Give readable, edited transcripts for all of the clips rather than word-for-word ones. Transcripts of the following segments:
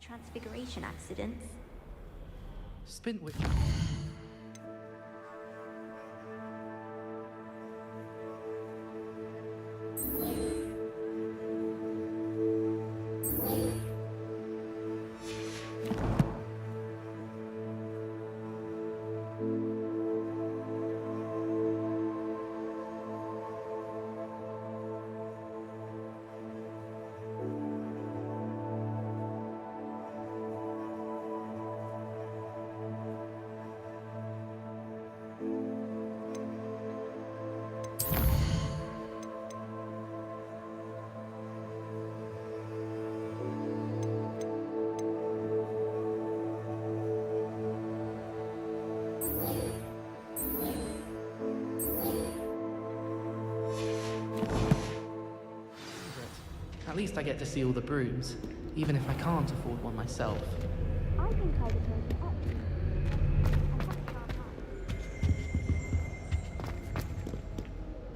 Transfiguration accidents. Spintwitch. At least I get to see all the brooms, even if I can't afford one myself. I think I would make it up.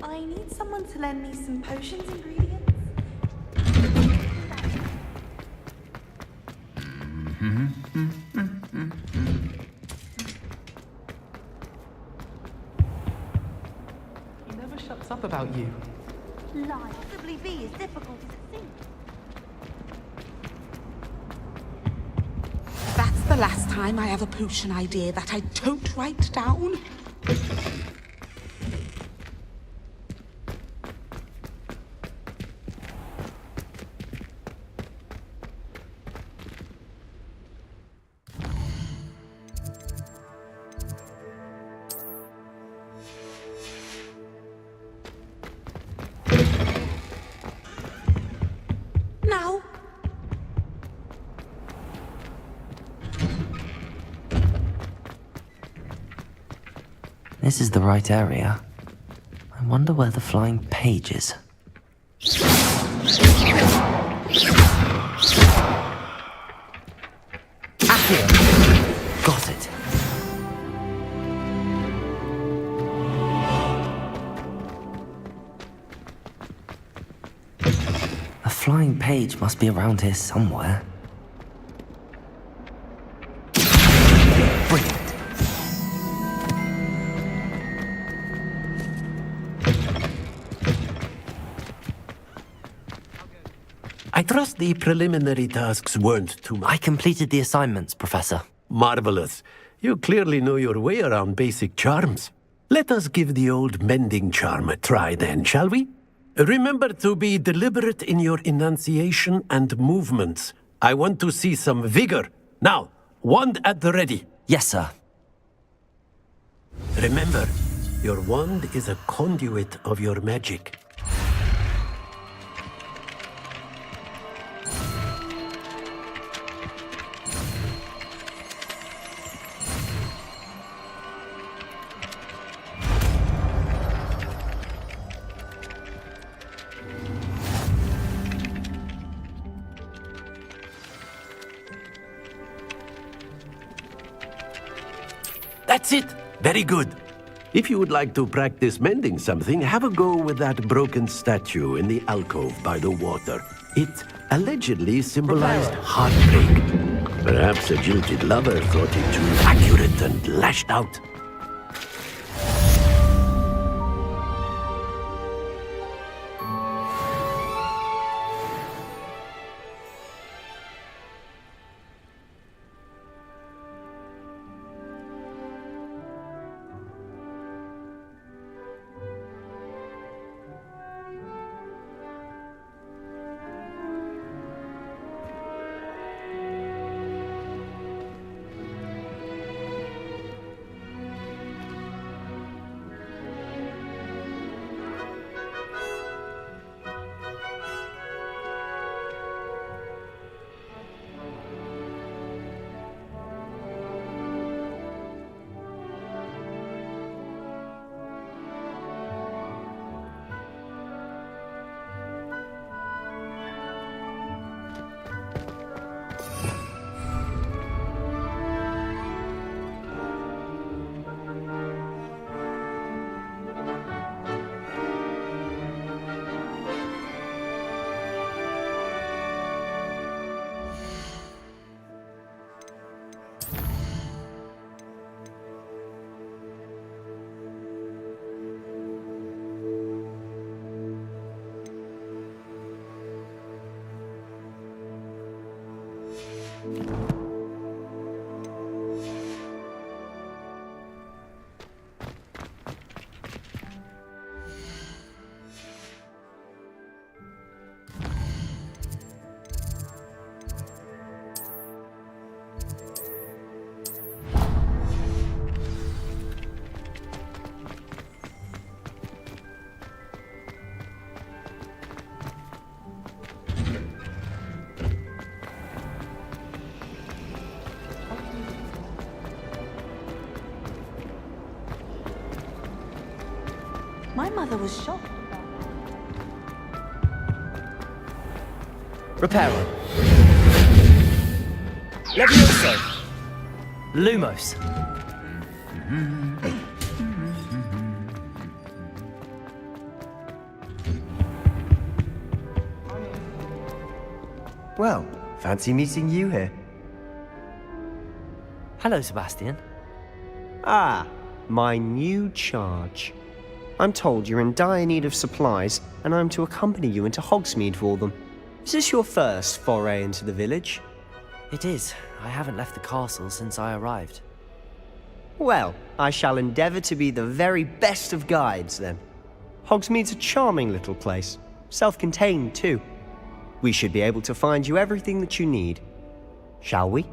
I need someone to lend me some potions ingredients. He never shuts up about you. Lie possibly be as difficult as it seems. That's the last time I have a potion idea that I don't write down. Now. This is the right area. I wonder where the flying page is. Accio! Got it. A flying page must be around here somewhere. Brilliant. I trust the preliminary tasks weren't too much. I completed the assignments, Professor. Marvelous. You clearly know your way around basic charms. Let us give the old mending charm a try then, shall we? Remember to be deliberate in your enunciation and movements. I want to see some vigor. Now, wand at the ready. Yes, sir. Remember, your wand is a conduit of your magic. That's it! Very good. If you would like to practice mending something, have a go with that broken statue in the alcove by the water. It allegedly symbolized heartbreak. Perhaps a jilted lover thought it too accurate and lashed out. My mother was shocked. Reparo. Levioso. Lumos. Well, fancy meeting you here. Hello, Sebastian. Ah, my new charge. I'm told you're in dire need of supplies, and I'm to accompany you into Hogsmeade for them. Is this your first foray into the village? It is. I haven't left the castle since I arrived. Well, I shall endeavour to be the very best of guides, then. Hogsmeade's a charming little place. Self-contained, too. We should be able to find you everything that you need. Shall we?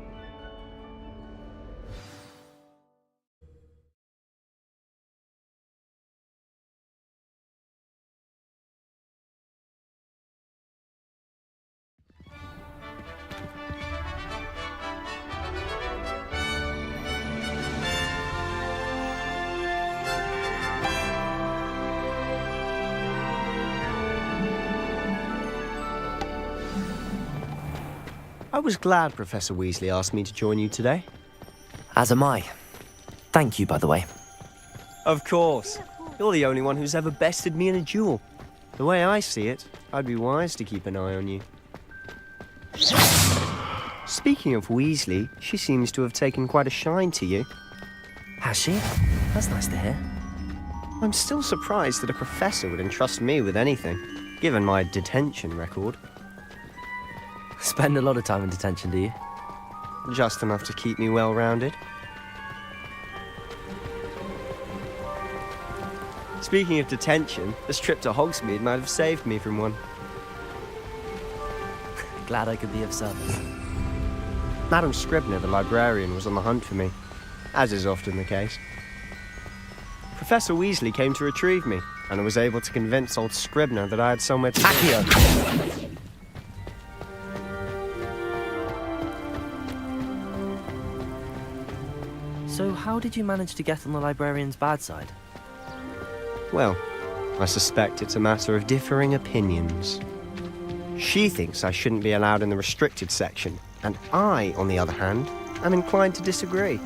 I was glad Professor Weasley asked me to join you today. As am I. Thank you, by the way. Of course. You're the only one who's ever bested me in a duel. The way I see it, I'd be wise to keep an eye on you. Speaking of Weasley, she seems to have taken quite a shine to you. Has she? That's nice to hear. I'm still surprised that a professor would entrust me with anything, given my detention record. Spend a lot of time in detention, do you? Just enough to keep me well-rounded. Speaking of detention, this trip to Hogsmeade might have saved me from one. Glad I could be of service. Madam Scribner, the librarian, was on the hunt for me, as is often the case. Professor Weasley came to retrieve me, and I was able to convince old Scribner that I had somewhere to Accio! So how did you manage to get on the librarian's bad side? Well, I suspect it's a matter of differing opinions. She thinks I shouldn't be allowed in the restricted section, and I, on the other hand, am inclined to disagree.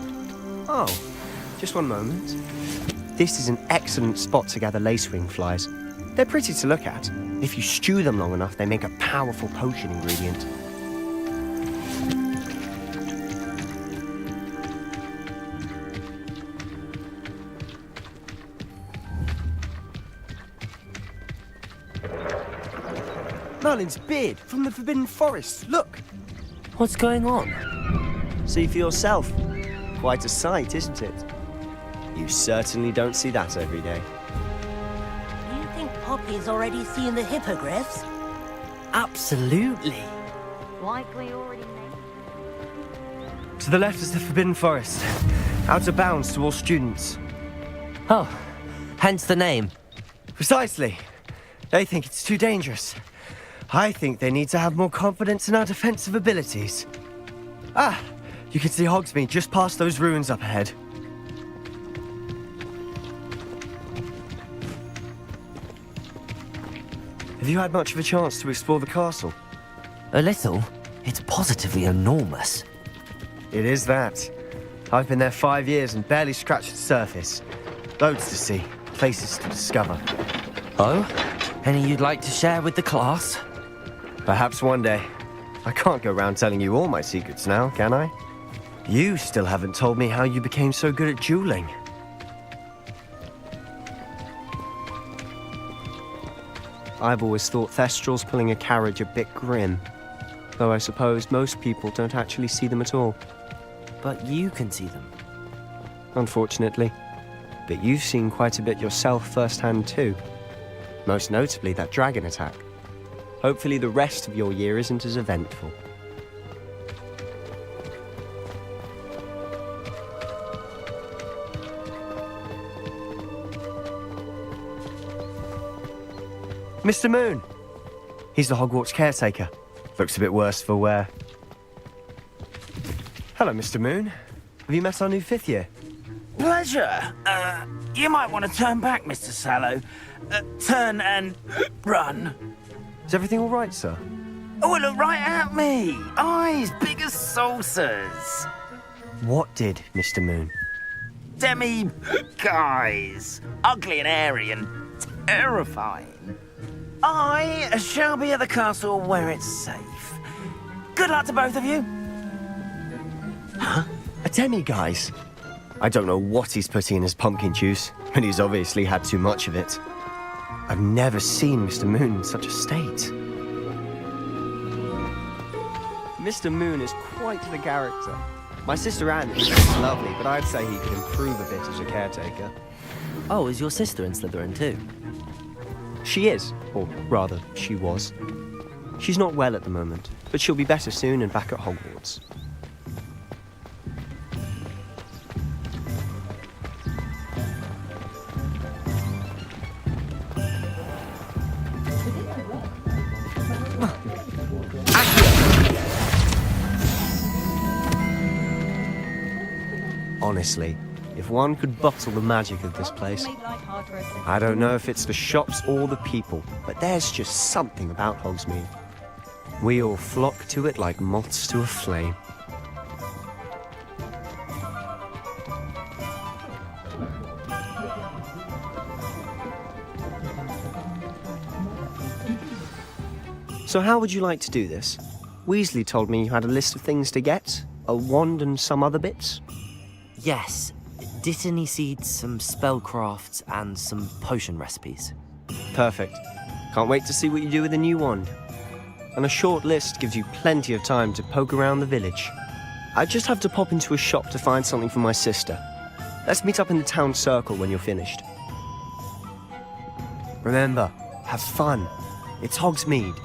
Oh, just one moment. This is an excellent spot to gather lacewing flies. They're pretty to look at. If you stew them long enough, they make a powerful potion ingredient. Merlin's beard from the Forbidden Forest. Look! What's going on? See for yourself. Quite a sight, isn't it? You certainly don't see that every day. Do you think Poppy's already seen the hippogriffs? Absolutely. Likely already made. To the left is the Forbidden Forest. Out of bounds to all students. Oh, hence the name. Precisely. They think it's too dangerous. I think they need to have more confidence in our defensive abilities. Ah, you can see Hogsmeade just past those ruins up ahead. Have you had much of a chance to explore the castle? A little. It's positively enormous. It is that. I've been there 5 years and barely scratched the surface. Loads to see, places to discover. Oh? Any you'd like to share with the class? Perhaps one day. I can't go around telling you all my secrets now, can I? You still haven't told me how you became so good at dueling. I've always thought Thestrals pulling a carriage a bit grim. Though I suppose most people don't actually see them at all. But you can see them. Unfortunately. But you've seen quite a bit yourself firsthand too. Most notably that dragon attack. Hopefully the rest of your year isn't as eventful. Mr. Moon! He's the Hogwarts caretaker. Looks a bit worse for wear. Hello, Mr. Moon. Have you met our new 5th year? Pleasure. You might want to turn back, Mr. Sallow. Turn and run. Is everything all right, sir? Oh, look right at me. Eyes big as saucers. What did, Mr. Moon? Guys. Ugly and hairy and terrifying. I shall be at the castle where it's safe. Good luck to both of you. Huh? A demi-guise? I don't know what he's putting in his pumpkin juice, but he's obviously had too much of it. I've never seen Mr. Moon in such a state. Mr. Moon is quite the character. My sister Anne is lovely, but I'd say he could improve a bit as a caretaker. Oh, is your sister in Slytherin too? She is, or rather, she was. She's not well at the moment, but she'll be better soon and back at Hogwarts. Honestly, if one could bottle the magic of this place, I don't know if it's the shops or the people, but there's just something about Hogsmeade. We all flock to it like moths to a flame. So how would you like to do this? Weasley told me you had a list of things to get, a wand and some other bits. Yes. Dittany seeds, some spellcrafts, and some potion recipes. Perfect. Can't wait to see what you do with the new wand. And a short list gives you plenty of time to poke around the village. I just have to pop into a shop to find something for my sister. Let's meet up in the town circle when you're finished. Remember, have fun. It's Hogsmeade.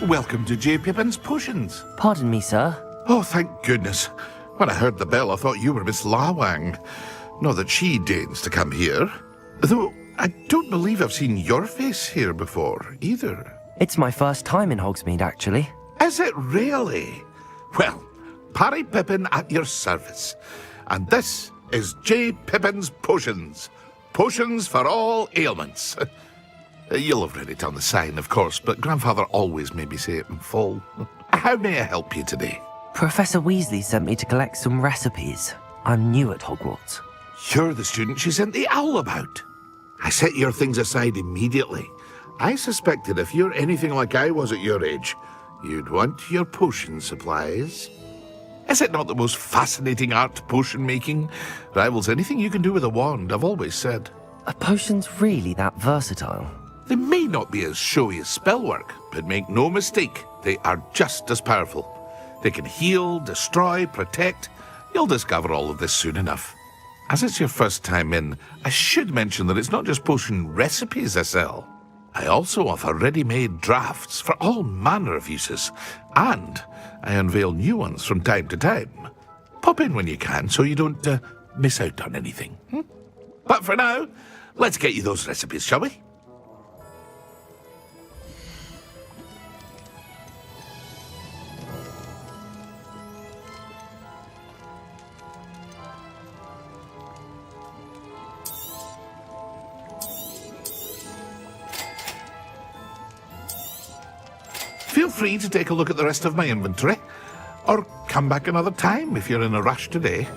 Welcome to J. Pippin's Potions. Pardon me, sir. Oh, thank goodness. When I heard the bell, I thought you were Miss Lawang. Not that she deigns to come here. Though, I don't believe I've seen your face here before, either. It's my first time in Hogsmeade, actually. Is it really? Well, Parry Pippin at your service. And this is J. Pippin's Potions. Potions for all ailments. You'll have read it on the sign, of course, but Grandfather always made me say it in full. How may I help you today? Professor Weasley sent me to collect some recipes. I'm new at Hogwarts. You're the student she sent the owl about. I set your things aside immediately. I suspected if you're anything like I was at your age, you'd want your potion supplies. Is it not the most fascinating art, potion making? Rivals anything you can do with a wand, I've always said. Are potions really that versatile? They may not be as showy as spellwork, but make no mistake, they are just as powerful. They can heal, destroy, protect. You'll discover all of this soon enough. As it's your first time in, I should mention that it's not just potion recipes I sell. I also offer ready-made drafts for all manner of uses, and I unveil new ones from time to time. Pop in when you can so you don't miss out on anything. But for now, let's get you those recipes, shall we? Feel free to take a look at the rest of my inventory, or come back another time if you're in a rush today.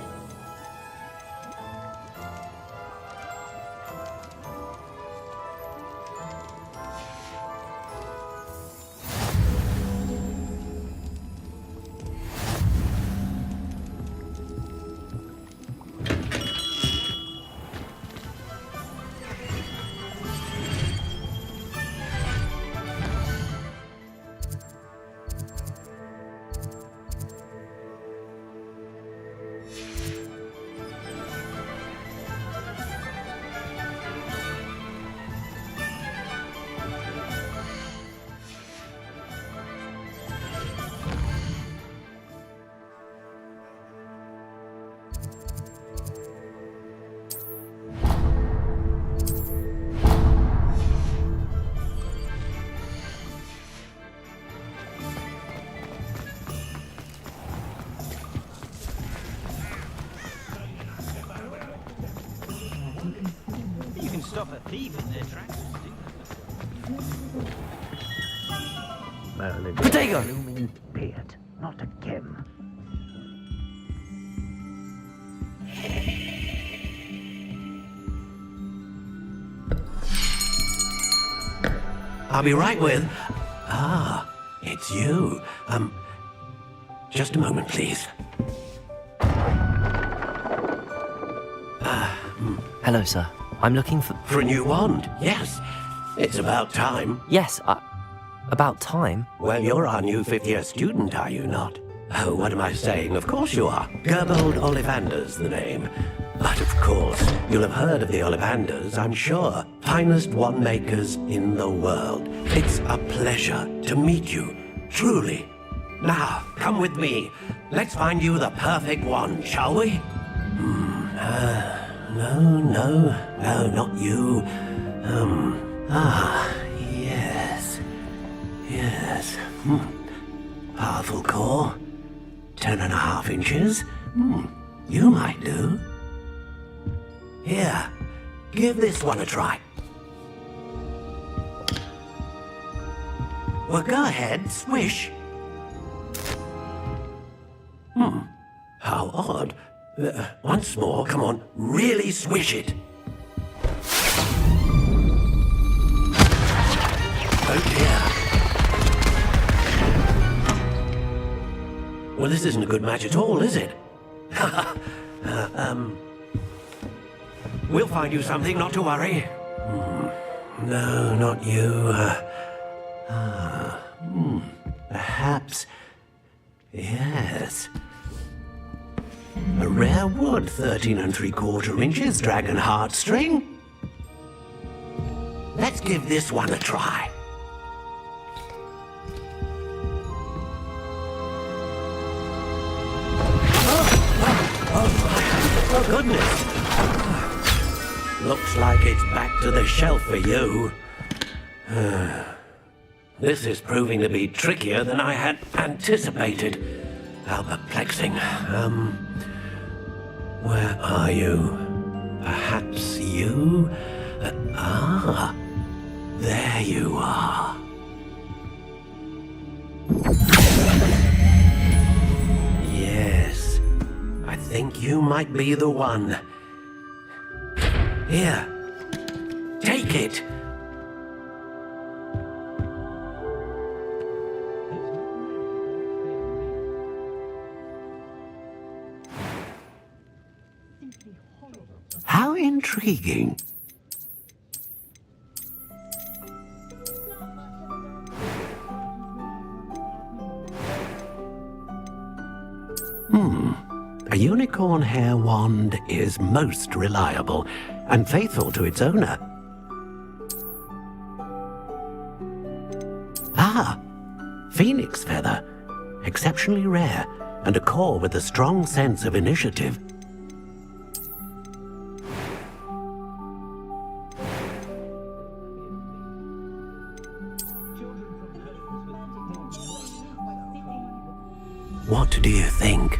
Stop a thief in their tracks. Potato! Blooming beard, not again. I'll be right with... Ah, it's you. Just a moment, please. Hello, sir. I'm looking for... For a new wand, yes. It's about time. Yes, about time. Well, you're our new fifth-year student, are you not? Oh, what am I saying? Of course you are. Gerbold Ollivander's the name. But of course, you'll have heard of the Ollivanders, I'm sure. Finest wand makers in the world. It's a pleasure to meet you, truly. Now, come with me. Let's find you the perfect wand, shall we? No, not you. Yes. Powerful core. 10.5 inches. You might do. Here, give this one a try. Well, go ahead, swish. How odd. Once more, come on, really swish it. Oh dear. Well, this isn't a good match at all, is it? We'll find you something, not to worry. No, not you. Perhaps... Yes. A rare wood, 13 3/4 inches, dragon heartstring. Let's give this one a try. Oh, goodness. Looks like it's back to the shelf for you. This is proving to be trickier than I had anticipated. How perplexing. Where are you? Perhaps you? There you are. Yes, I think you might be the one. Here, take it. How intriguing. A unicorn hair wand is most reliable and faithful to its owner. Ah, phoenix feather. Exceptionally rare, and a core with a strong sense of initiative. What do you think?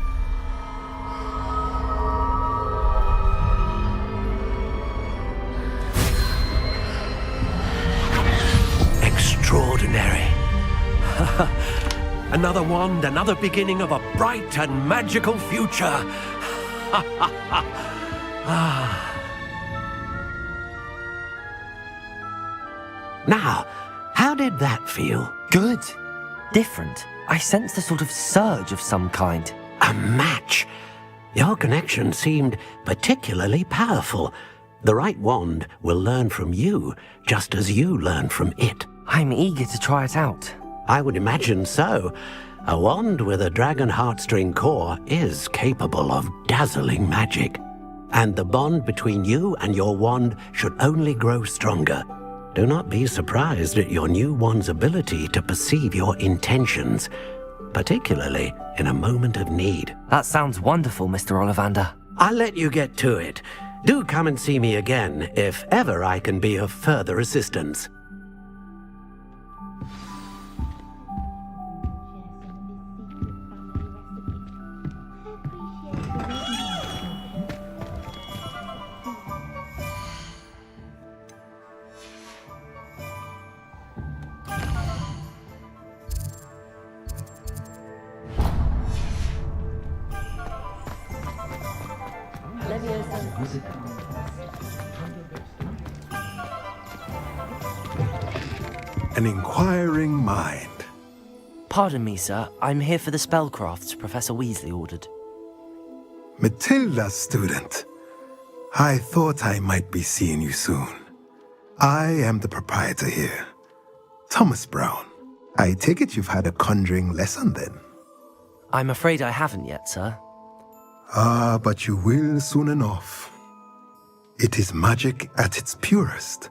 Extraordinary. Another wand, another beginning of a bright and magical future. Now, how did that feel? Good. Different. I sensed a sort of surge of some kind. A match. Your connection seemed particularly powerful. The right wand will learn from you, just as you learn from it. I'm eager to try it out. I would imagine so. A wand with a dragon heartstring core is capable of dazzling magic. And the bond between you and your wand should only grow stronger. Do not be surprised at your new wand's ability to perceive your intentions, particularly in a moment of need. That sounds wonderful, Mr. Ollivander. I'll let you get to it. Do come and see me again if ever I can be of further assistance. An inquiring mind. Pardon me, sir. I'm here for the spellcrafts Professor Weasley ordered. Matilda, student. I thought I might be seeing you soon. I am the proprietor here, Thomas Brown. I take it you've had a conjuring lesson then? I'm afraid I haven't yet, sir. Ah, but you will soon enough. It is magic at its purest,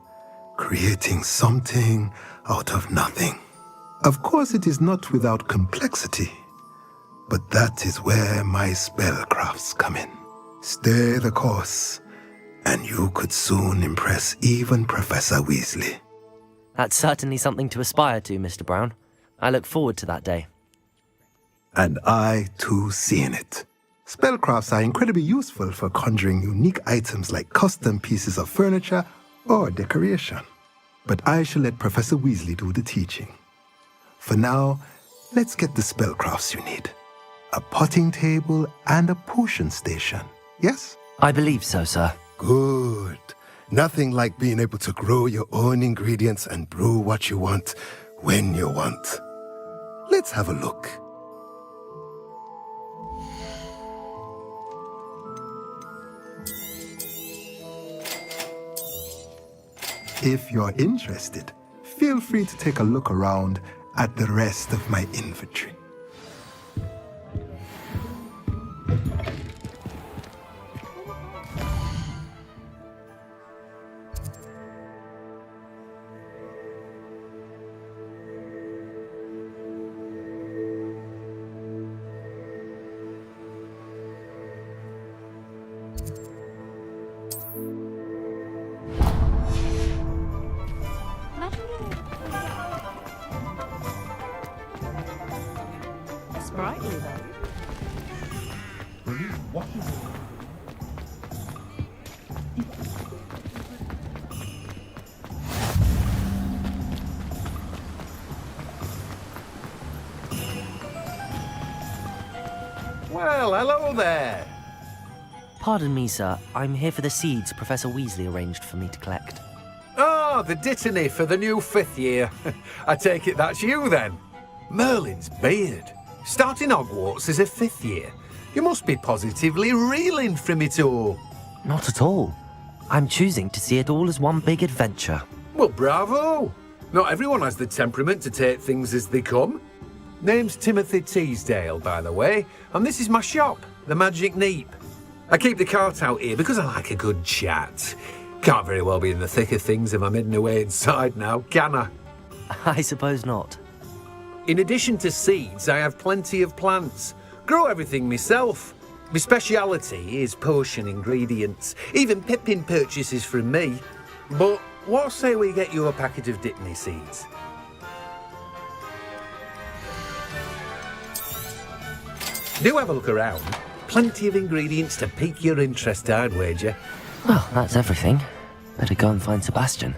creating something out of nothing. Of course, it is not without complexity, but that is where my spellcrafts come in. Stay the course, and you could soon impress even Professor Weasley. That's certainly something to aspire to, Mr. Brown. I look forward to that day. And I, too, seeing it. Spellcrafts are incredibly useful for conjuring unique items like custom pieces of furniture or decoration. But I shall let Professor Weasley do the teaching. For now, let's get the spellcrafts you need. A potting table and a potion station, yes? I believe so, sir. Good. Nothing like being able to grow your own ingredients and brew what you want when you want. Let's have a look. If you're interested, feel free to take a look around at the rest of my inventory. Well, hello there. Pardon me, sir. I'm here for the seeds Professor Weasley arranged for me to collect. Oh, the dittany for the new 5th year. I take it that's you then. Merlin's beard. Starting Hogwarts as a 5th year. You must be positively reeling from it all. Not at all. I'm choosing to see it all as one big adventure. Well, bravo. Not everyone has the temperament to take things as they come. Name's Timothy Teasdale, by the way, and this is my shop, the Magic Neep. I keep the cart out here because I like a good chat. Can't very well be in the thick of things if I'm hidden away inside now, can I? I suppose not. In addition to seeds, I have plenty of plants. Grow everything myself. My speciality is potion ingredients. Even Pippin purchases from me. But what say we get you a packet of Dittany seeds? Do have a look around. Plenty of ingredients to pique your interest, I'd wager. Well, that's everything. Better go and find Sebastian.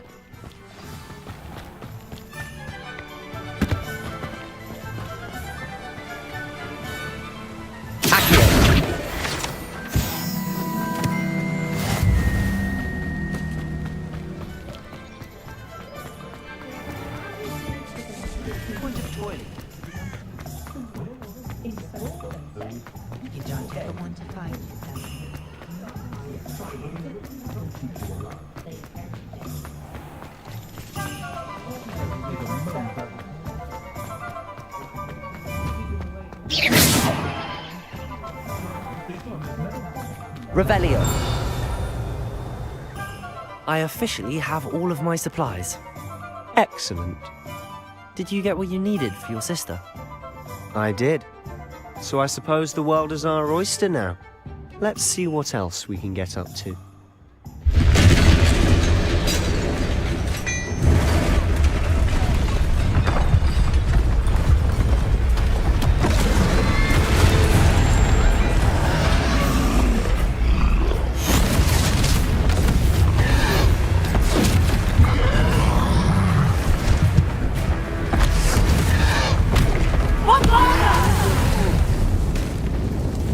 Revelio. I officially have all of my supplies. Excellent. Did you get what you needed for your sister? I did. So I suppose the world is our oyster now. Let's see what else we can get up to.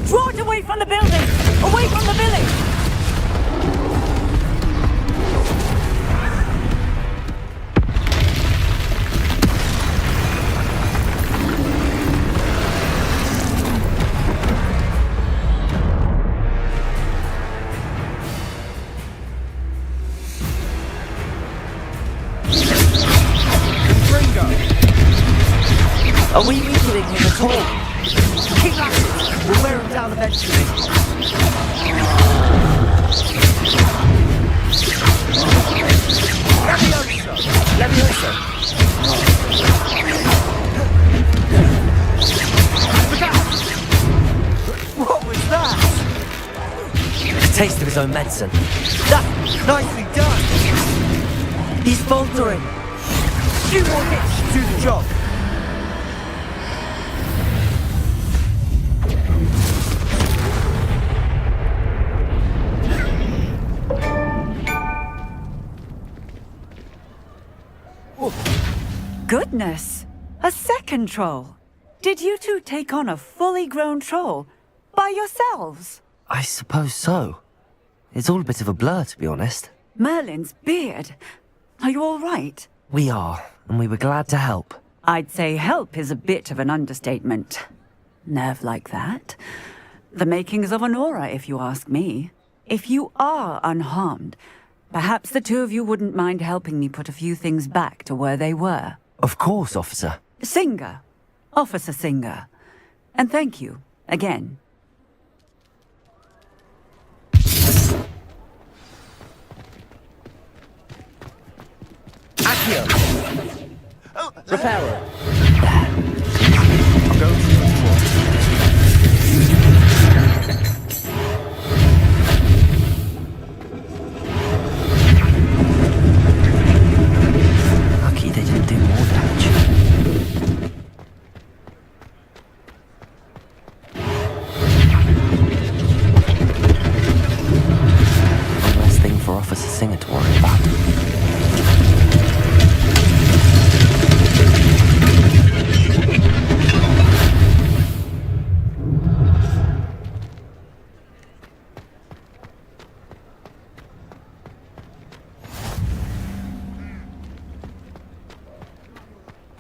Draw it away from the building! Away from the village! Are we weakening him at all? Keep at it! We'll wear him down eventually. Leviosa! What was that? A taste of his own medicine. Nicely done! He's faltering. Few more hits to do the job. Goodness! A second troll! Did you two take on a fully grown troll by yourselves? I suppose so. It's all a bit of a blur, to be honest. Merlin's beard. Are you all right? We are, and we were glad to help. I'd say help is a bit of an understatement. Nerve like that. The makings of an aura, if you ask me. If you are unharmed, perhaps the two of you wouldn't mind helping me put a few things back to where they were. Of course, officer. Singer. Officer Singer. And thank you, again. Accio! Reparo! I'll go to Lucky they didn't do more damage. One less thing for Officer Singer to worry about.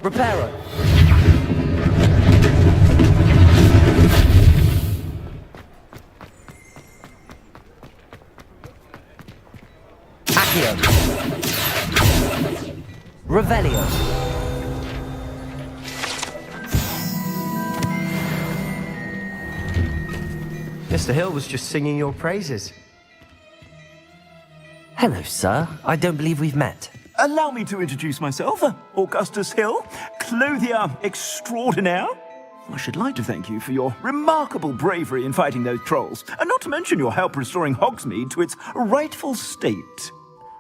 Reparo. Accio. Revelio. Mr. Hill was just singing your praises. Hello, sir. I don't believe we've met. Allow me to introduce myself, Augustus Hill, clothier extraordinaire. I should like to thank you for your remarkable bravery in fighting those trolls, and not to mention your help restoring Hogsmeade to its rightful state.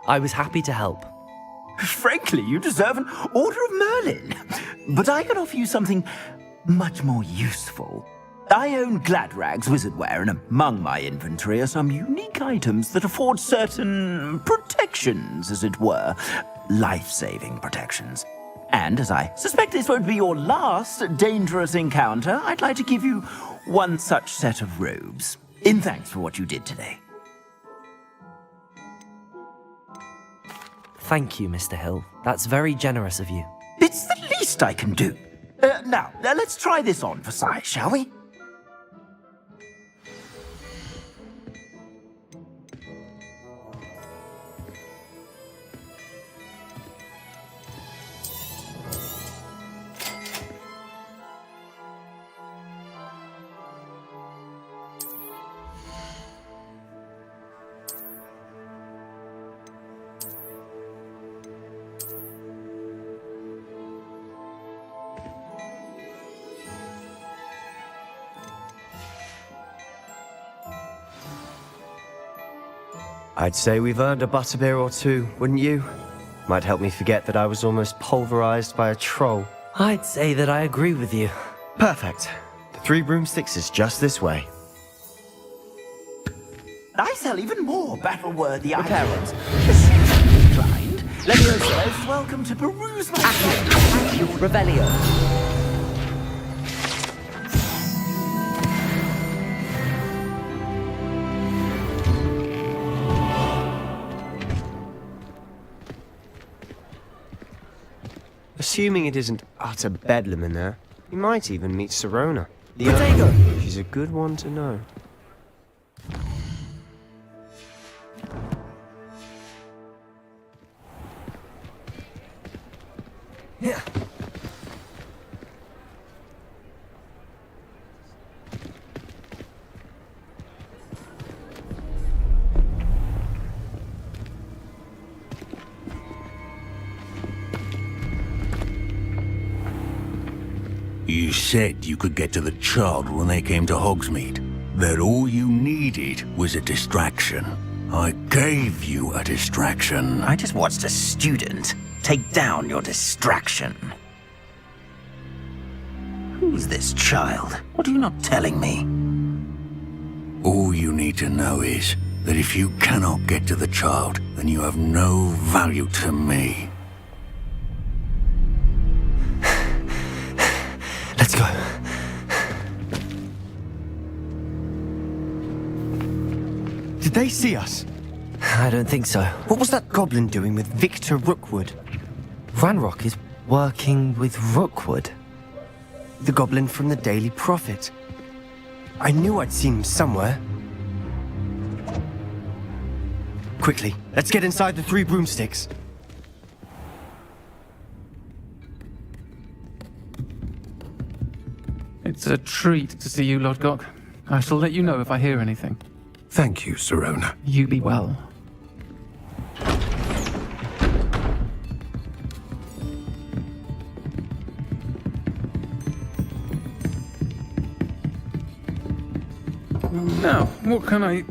I was happy to help. Frankly, you deserve an Order of Merlin. But I can offer you something much more useful. I own Gladrag's wizardware, and among my inventory are some unique items that afford certain protections, as it were. Life-saving protections. And as I suspect this won't be your last dangerous encounter, I'd like to give you one such set of robes, in thanks for what you did today. Thank you, Mr. Hill. That's very generous of you. It's the least I can do. Now, let's try this on for size, shall we? I'd say we've earned a butterbeer or two, wouldn't you? Might help me forget that I was almost pulverized by a troll. I'd say that I agree with you. Perfect. The 3 broomsticks is just this way. I sell even more battle-worthy items. Reparo. Inclined. Leviosa, welcome to peruse my... Accio. Revelio. Assuming it isn't utter bedlam in there, you might even meet Sirona. Protego. She's a good one to know. Yeah. You said you could get to the child when they came to Hogsmeade. That all you needed was a distraction. I gave you a distraction. I just watched a student take down your distraction. Who's this child? What are you not telling me? All you need to know is that if you cannot get to the child, then you have no value to me. Let's go. Did they see us? I don't think so. What was that goblin doing with Victor Rookwood? Ranrock is working with Rookwood. The goblin from the Daily Prophet. I knew I'd seen him somewhere. Quickly, let's get inside the 3 broomsticks. It's a treat to see you, Lodgok. I shall let you know if I hear anything. Thank you, Sirona. You be well. Now, what can I...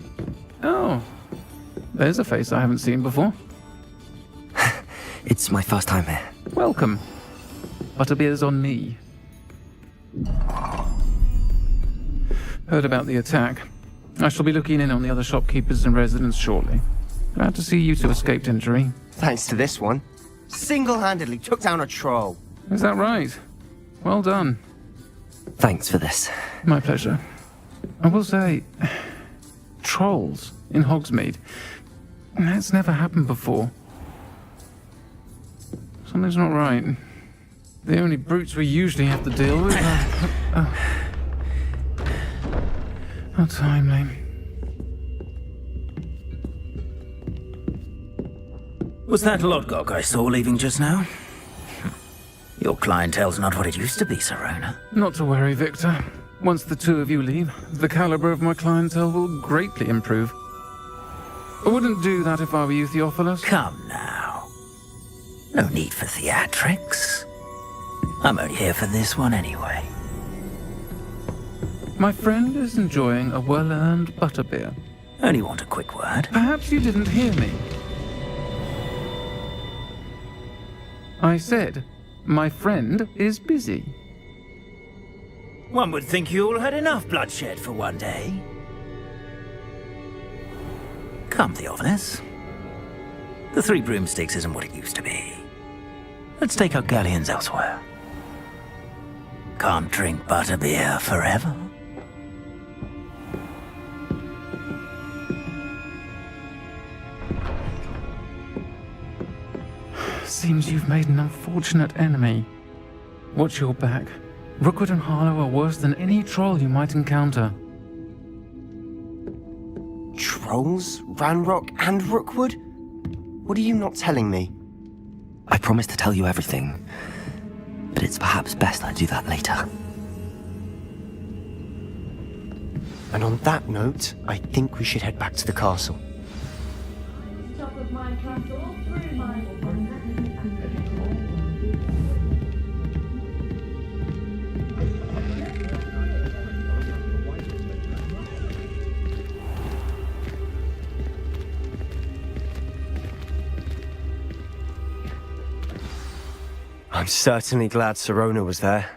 Oh, there's a face I haven't seen before. It's my first time here. Welcome. Butterbeer's on me. Heard about the attack. I shall be looking in on the other shopkeepers and residents shortly. Glad to see you two escaped injury. Thanks to this one. Single-handedly took down a troll. Is that right? Well done. Thanks for this. My pleasure. I will say, trolls in Hogsmeade. That's never happened before. Something's not right. The only brutes we usually have to deal with are... How timely. Was that Lodgok I saw leaving just now? Your clientele's not what it used to be, Serona. Not to worry, Victor. Once the two of you leave, the caliber of my clientele will greatly improve. I wouldn't do that if I were you, Theophilus. Come now. No need for theatrics. I'm only here for this one anyway. My friend is enjoying a well-earned butterbeer. Only want a quick word. Perhaps you didn't hear me. I said, my friend is busy. One would think you all had enough bloodshed for one day. Come, Theophilus. The Three Broomsticks isn't what it used to be. Let's take our galleons elsewhere. Can't drink butterbeer forever. Seems you've made an unfortunate enemy. Watch your back. Rookwood and Harlow are worse than any troll you might encounter. Trolls? Ranrock and Rookwood? What are you not telling me? I promised to tell you everything, but it's perhaps best I do that later. And on that note, I think we should head back to the castle. Top of my castle, through my... I'm certainly glad Serona was there.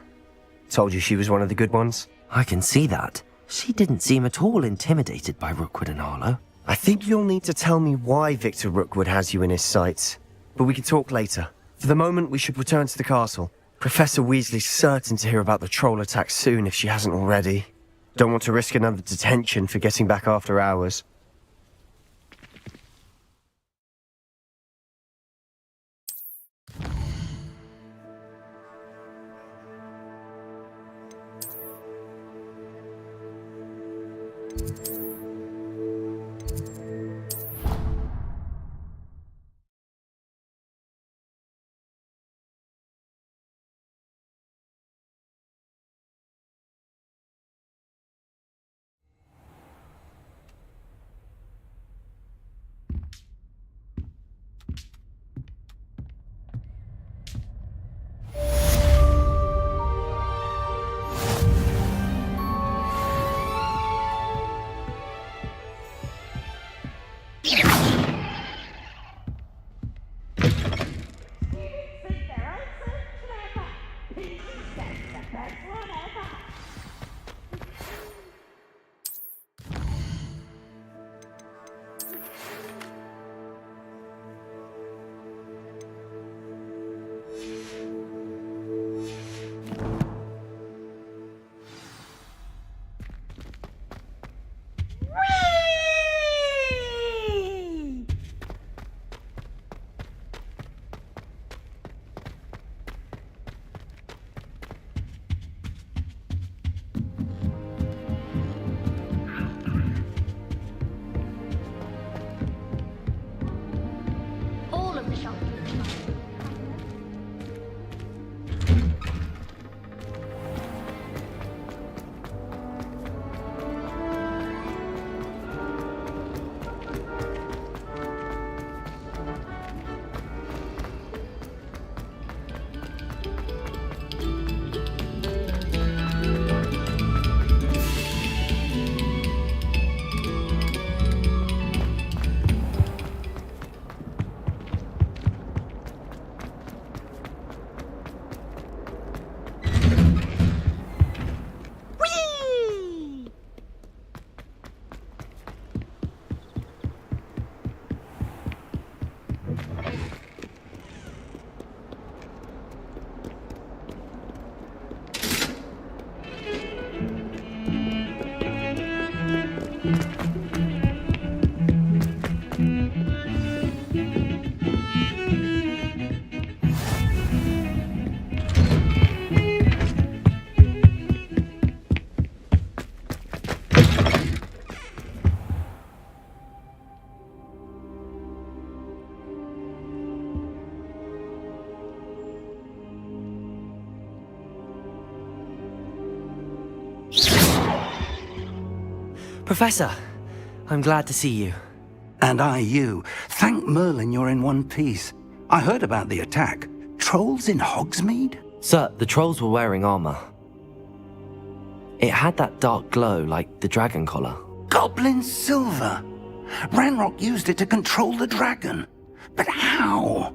Told you she was one of the good ones. I can see that. She didn't seem at all intimidated by Rookwood and Harlow. I think you'll need to tell me why Victor Rookwood has you in his sights. But we can talk later. For the moment, we should return to the castle. Professor Weasley's certain to hear about the troll attack soon if she hasn't already. Don't want to risk another detention for getting back after hours. Professor, I'm glad to see you. And I you. Thank Merlin you're in one piece. I heard about the attack. Trolls in Hogsmeade? Sir, the trolls were wearing armor. It had that dark glow like the dragon collar. Goblin silver! Ranrock used it to control the dragon. But how?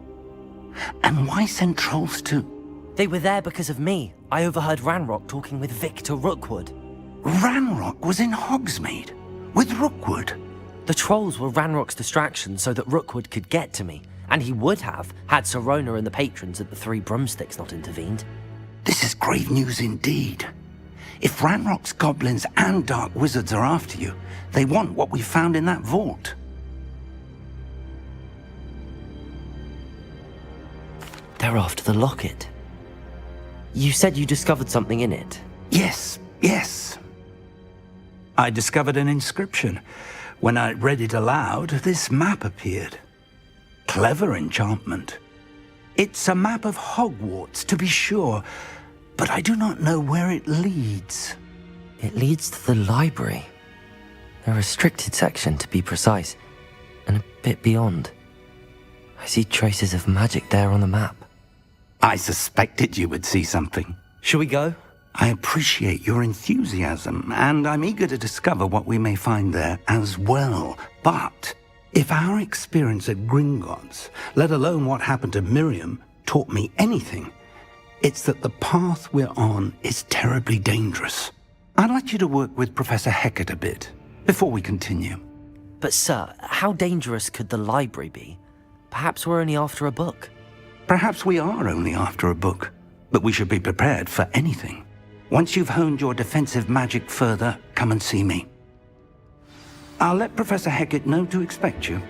And why send trolls to... They were there because of me. I overheard Ranrock talking with Victor Rookwood. Ranrock was in Hogsmeade? With Rookwood? The trolls were Ranrock's distraction so that Rookwood could get to me. And he would have, had Sirona and the patrons at the Three Broomsticks not intervened. This is grave news indeed. If Ranrock's goblins and dark wizards are after you, they want what we found in that vault. They're after the locket. You said you discovered something in it. Yes. I discovered an inscription. When I read it aloud, this map appeared. Clever enchantment. It's a map of Hogwarts, to be sure, but I do not know where it leads. It leads to the library. A restricted section, to be precise, and a bit beyond. I see traces of magic there on the map. I suspected you would see something. Shall we go? I appreciate your enthusiasm, and I'm eager to discover what we may find there as well. But if our experience at Gringotts, let alone what happened to Miriam, taught me anything, it's that the path we're on is terribly dangerous. I'd like you to work with Professor Hecat a bit, before we continue. But sir, how dangerous could the library be? Perhaps we're only after a book. Perhaps we are only after a book, but we should be prepared for anything. Once you've honed your defensive magic further, come and see me. I'll let Professor Hecat know to expect you.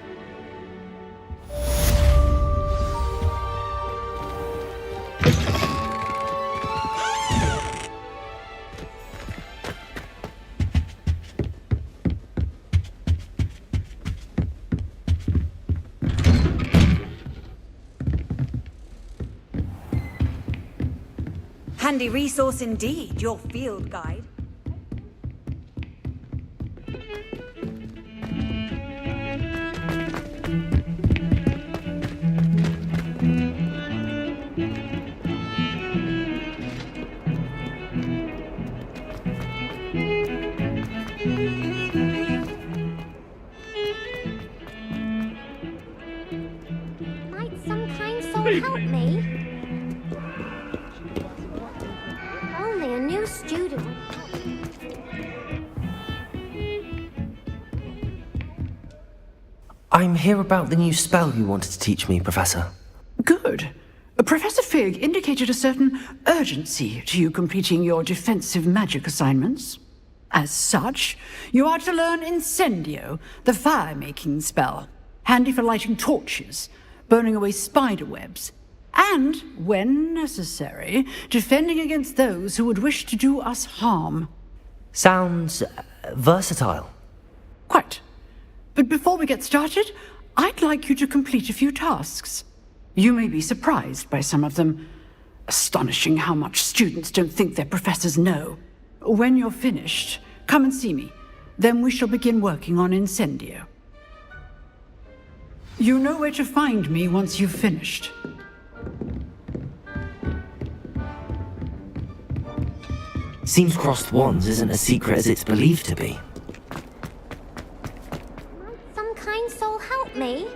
Handy resource indeed, your field guide. Might some kind soul help me? Only a new student. I'm here about the new spell you wanted to teach me, Professor. Good. Professor Fig indicated a certain urgency to you completing your defensive magic assignments. As such, you are to learn Incendio, the fire-making spell, handy for lighting torches, burning away spider webs, and, when necessary, defending against those who would wish to do us harm. Sounds versatile. Quite. But before we get started, I'd like you to complete a few tasks. You may be surprised by some of them. Astonishing how much students don't think their professors know. When you're finished, come and see me. Then we shall begin working on Incendio. You know where to find me once you've finished. Seems crossed wands isn't as secret as it's believed to be. Might some kind soul help me?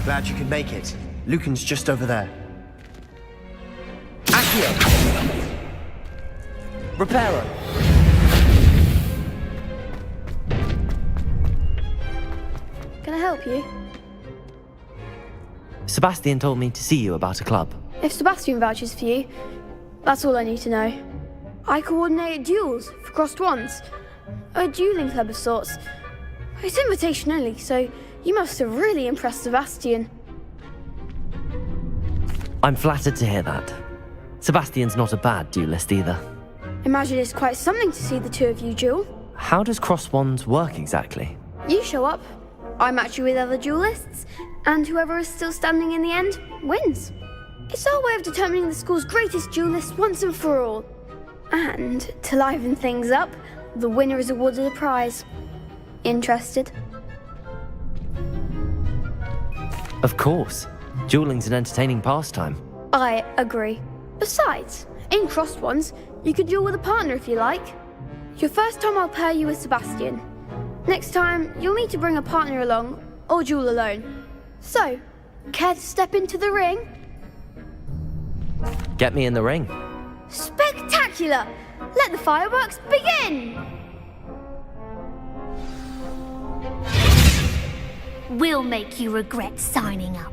Glad you could make it. Lucan's just over there. Accio! Reparo! Can I help you? Sebastian told me to see you about a club. If Sebastian vouches for you, that's all I need to know. I coordinate duels for crossed wands. A dueling club of sorts. It's invitation only, so you must have really impressed Sebastian. I'm flattered to hear that. Sebastian's not a bad duelist either. Imagine it's quite something to see the two of you duel. How does cross wands work exactly? You show up, I match you with other duelists, and whoever is still standing in the end wins. It's our way of determining the school's greatest duelist once and for all. And to liven things up, the winner is awarded a prize. Interested? Of course. Dueling's an entertaining pastime. I agree. Besides, in crossed ones, you could duel with a partner if you like. Your first time I'll pair you with Sebastian. Next time, you'll need to bring a partner along, or duel alone. So, care to step into the ring? Get me in the ring. Spectacular! Let the fireworks begin! We'll make you regret signing up.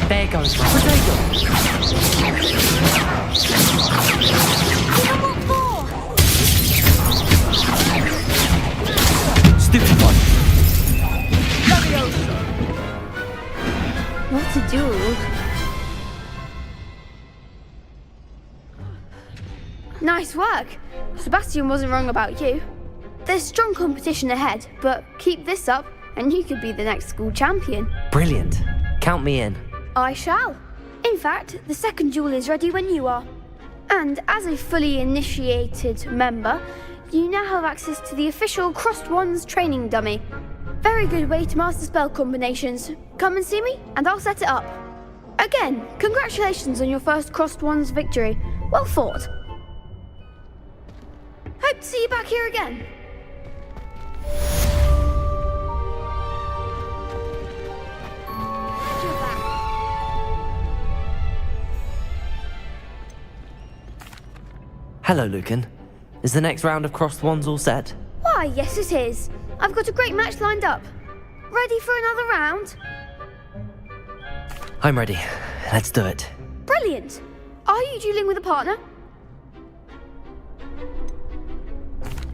There goes my potato. Stupid one. What to do? Nice work. Sebastian wasn't wrong about you. There's strong competition ahead, but keep this up and you could be the next school champion. Brilliant. Count me in. I shall. In fact, the second duel is ready when you are. And as a fully initiated member, you now have access to the official Crossed Wands training dummy. Very good way to master spell combinations. Come and see me, and I'll set it up. Again, congratulations on your first Crossed Wands victory. Well fought. Hope to see you back here again. Hello, Lucan. Is the next round of crossed wands all set? Why, yes it is. I've got a great match lined up. Ready for another round? I'm ready. Let's do it. Brilliant. Are you dueling with a partner?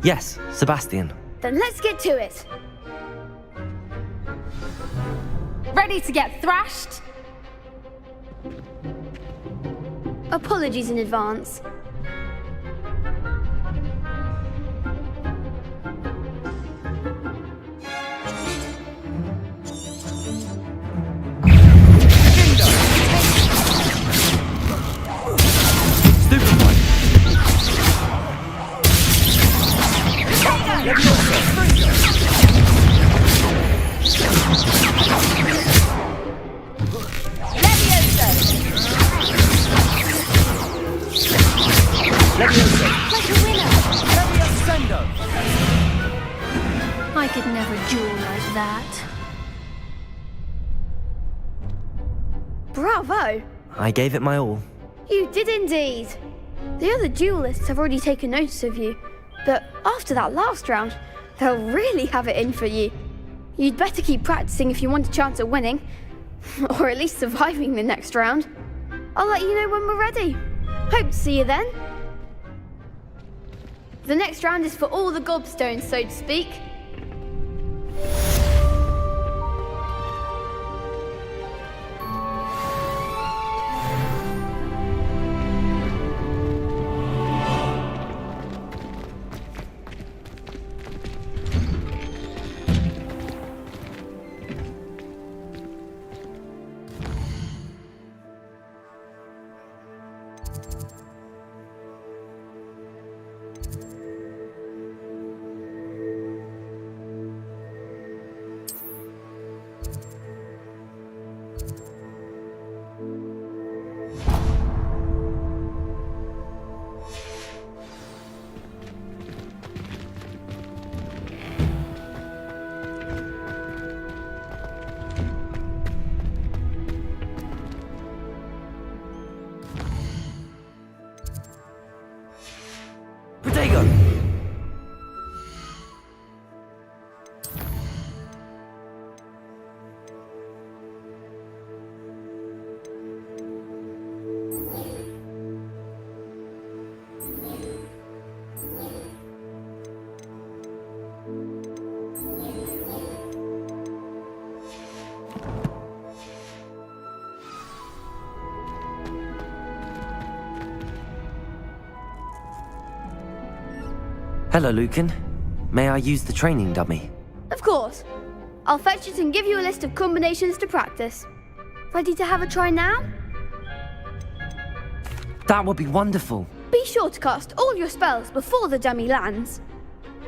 Yes, Sebastian. Then let's get to it. Ready to get thrashed? Apologies in advance. I could never duel like that. Bravo! I gave it my all. You did indeed. The other duelists have already taken notice of you, but after that last round, they'll really have it in for you. You'd better keep practicing if you want a chance at winning, or at least surviving the next round. I'll let you know when we're ready. Hope to see you then. The next round is for all the gobstones, so to speak. go. Hello, Lucan. May I use the training dummy? Of course. I'll fetch it and give you a list of combinations to practice. Ready to have a try now? That would be wonderful. Be sure to cast all your spells before the dummy lands.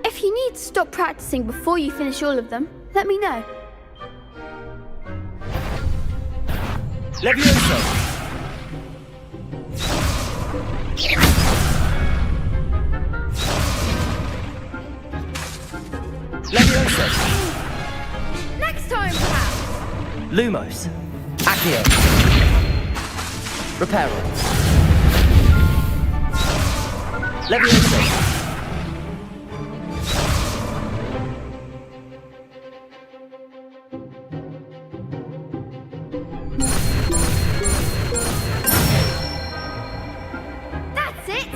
If you need to stop practicing before you finish all of them, let me know. Levioso! Levioso! Next time, perhaps! Lumos. Accio. Reparo. Levioso. That's it!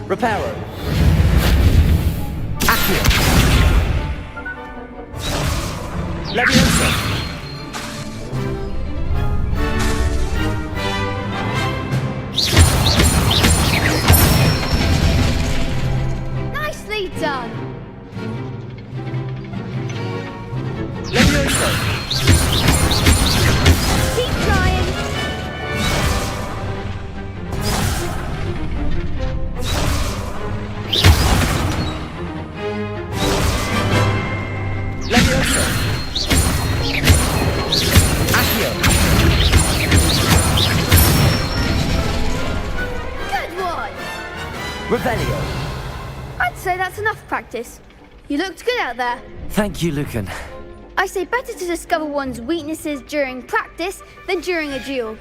Reparo. Accio. Levioso. Nicely done! Levioso. Keep trying! Levioso. Accio. Good one! Revelio. I'd say that's enough practice. You looked good out there. Thank you, Lucan. I say better to discover one's weaknesses during practice than during a duel.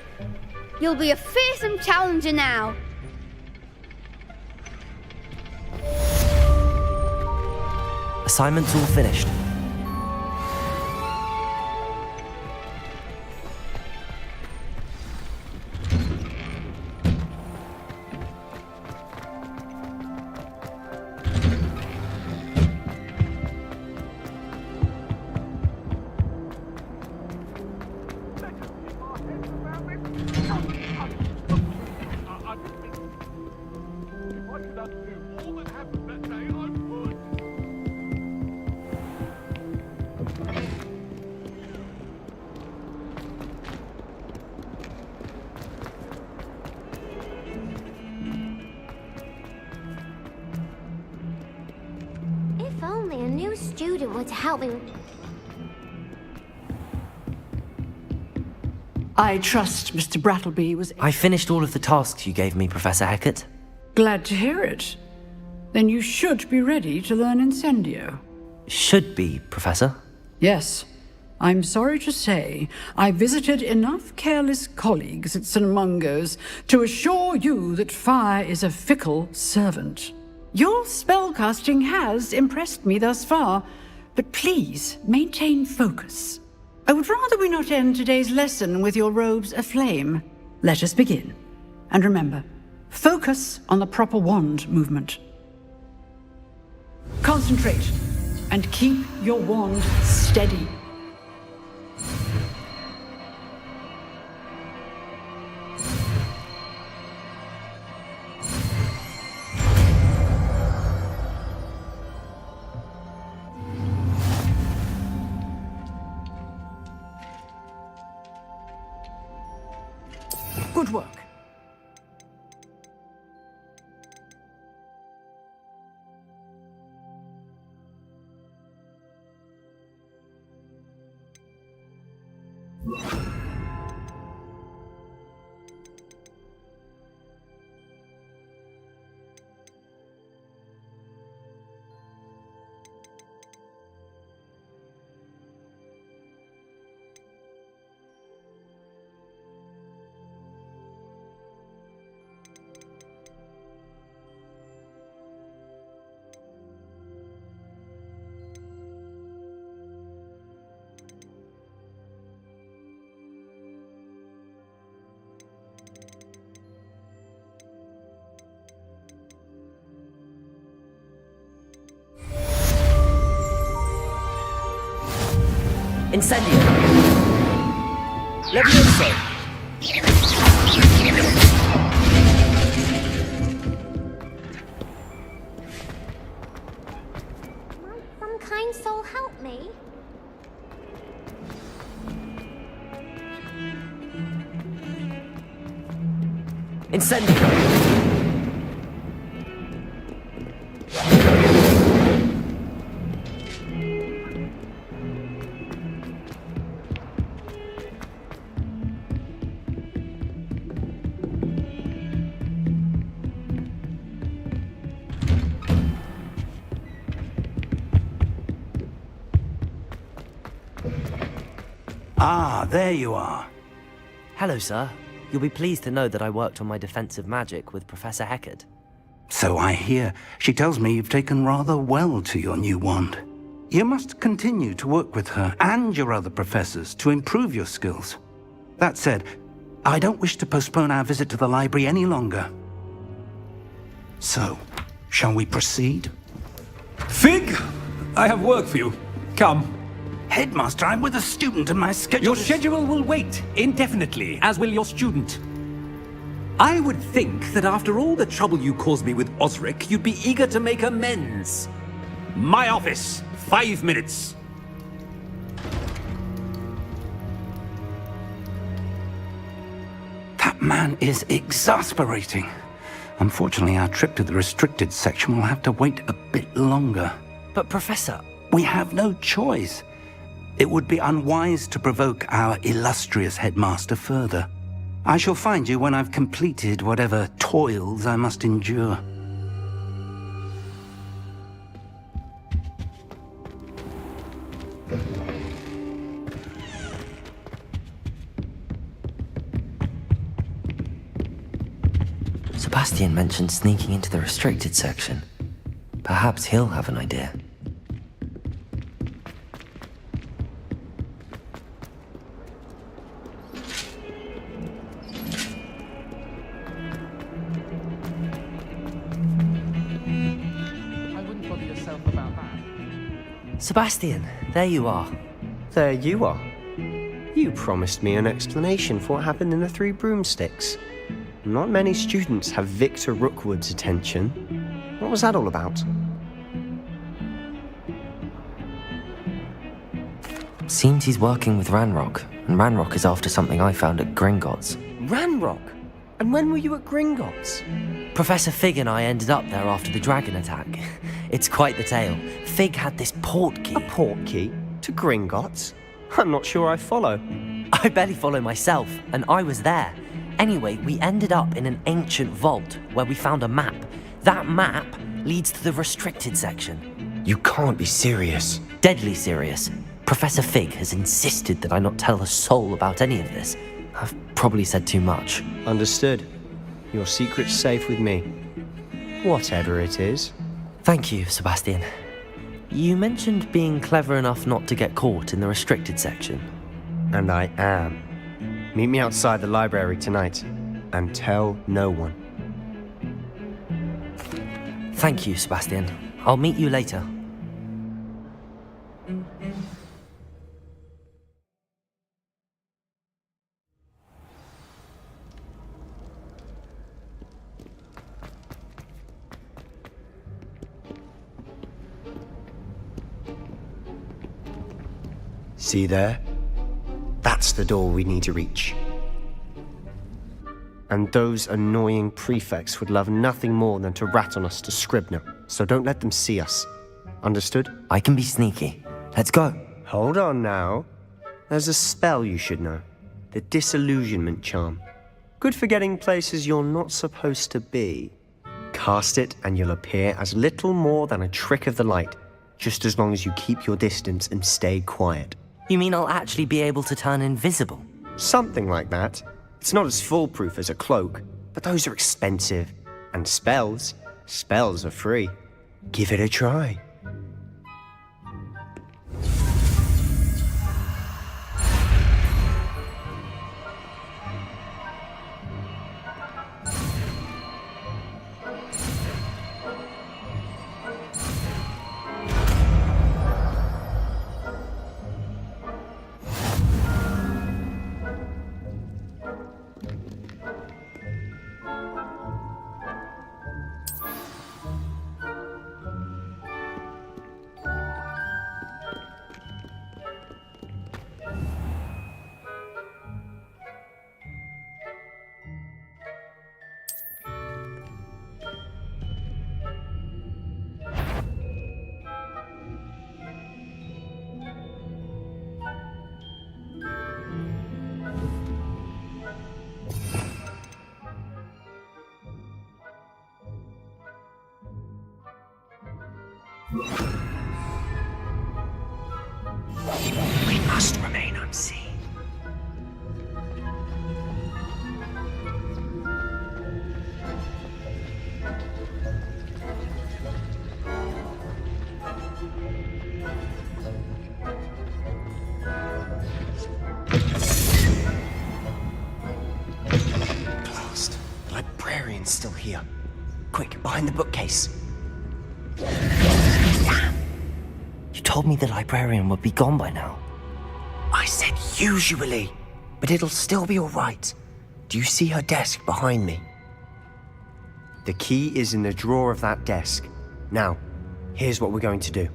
You'll be a fearsome challenger now. Assignment's all finished. If only a new student were to help me. I trust Mr. Brattleby was I finished all of the tasks you gave me, Professor Hackett. glad to hear it. Then you should be ready to learn Incendio. Should be, Professor. Yes. I'm sorry to say, I visited enough careless colleagues at St. Mungo's to assure you that fire is a fickle servant. Your spellcasting has impressed me thus far, but please maintain focus. I would rather we not end today's lesson with your robes aflame. Let us begin. And remember, focus on the proper wand movement. Concentrate and keep your wand steady. Good work. Incendio! Levioso! Might some kind soul help me? Incendio! Ah, there you are. Hello, sir. You'll be pleased to know that I worked on my defensive magic with Professor Heckard. So I hear. She tells me you've taken rather well to your new wand. You must continue to work with her and your other professors to improve your skills. That said, I don't wish to postpone our visit to the library any longer. So, shall we proceed? Fig! I have work for you. Come. Headmaster, I'm with a student and my schedule Your schedule will wait indefinitely, as will your student. I would think that after all the trouble you caused me with Osric, you'd be eager to make amends. My office, 5 minutes. That man is exasperating. Unfortunately, our trip to the restricted section will have to wait a bit longer. But, Professor... We have no choice. It would be unwise to provoke our illustrious headmaster further. I shall find you when I've completed whatever toils I must endure. Sebastian mentioned sneaking into the restricted section. Perhaps he'll have an idea. Sebastian, there you are. There you are. You promised me an explanation for what happened in the Three Broomsticks. Not many students have Victor Rookwood's attention. What was that all about? Seems he's working with Ranrock, and Ranrock is after something I found at Gringotts. Ranrock? And when were you at Gringotts? Professor Fig and I ended up there after the dragon attack. It's quite the tale. Fig had this port key. A port key? To Gringotts? I'm not sure I follow. I barely follow myself, and I was there. Anyway, we ended up in an ancient vault where we found a map. That map leads to the restricted section. You can't be serious. Deadly serious. Professor Fig has insisted that I not tell a soul about any of this. I've probably said too much. Understood. Your secret's safe with me. Whatever it is. Thank you, Sebastian. You mentioned being clever enough not to get caught in the restricted section. And I am. Meet me outside the library tonight, and tell no one. Thank you, Sebastian. I'll meet you later. See there? That's the door we need to reach. And those annoying prefects would love nothing more than to rat on us to Scribner, so don't let them see us. Understood? I can be sneaky. Let's go. Hold on now. There's a spell you should know. The Disillusionment Charm. Good for getting places you're not supposed to be. Cast it and you'll appear as little more than a trick of the light, just as long as you keep your distance and stay quiet. You mean I'll actually be able to turn invisible? Something like that. It's not as foolproof as a cloak, but those are expensive. And spells are free. Give it a try. We must remain unseen. Blast. The librarian's still here. Quick, behind the bookcase. Damn. You told me the librarian would be gone by now. I said usually, but it'll still be all right. Do you see her desk behind me? The key is in the drawer of that desk. Now, here's what we're going to do.